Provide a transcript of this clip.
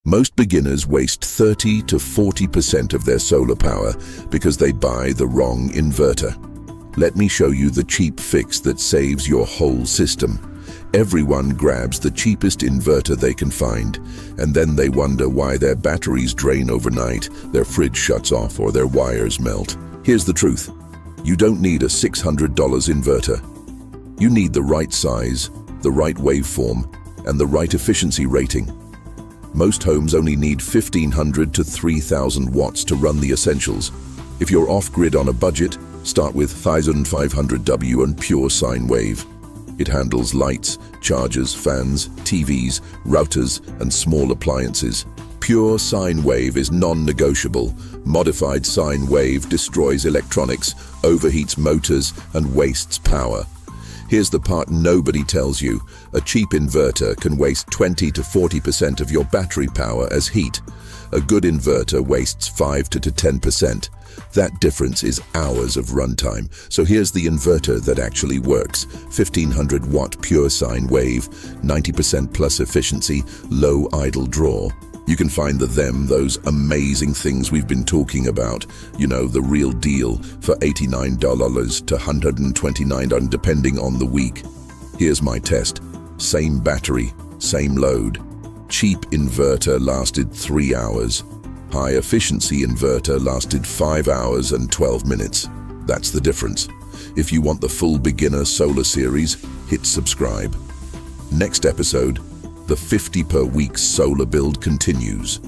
Most beginners waste 30 to 40% of their solar power because they buy the wrong inverter. Let me show you the cheap fix that saves your whole system. Everyone grabs the cheapest inverter they can find, and then they wonder why their batteries drain overnight, their fridge shuts off, or their wires melt. Here's the truth. You don't need a $600 inverter. You need the right size, the right waveform, and the right efficiency rating. Most homes only need 1,500 to 3,000 watts to run the essentials. If you're off-grid on a budget, start with 1500W and Pure Sine Wave. It handles lights, chargers, fans, TVs, routers, and small appliances. Pure Sine Wave is non-negotiable. Modified sine wave destroys electronics, overheats motors, and wastes power. Here's the part nobody tells you. A cheap inverter can waste 20 to 40% of your battery power as heat. A good inverter wastes 5 to 10%. That difference is hours of runtime. So here's the inverter that actually works. 1500 watt Pure Sine Wave, 90% plus efficiency, low idle draw. You can find those amazing things we've been talking about, the real deal, for $89 to $129 depending on the week. Here's my test. Same battery, same load. Cheap inverter lasted 3 hours. High efficiency inverter lasted 5 hours and 12 minutes. That's the difference. If you want the full beginner solar series, hit subscribe. Next episode, the 50 per week solar build continues.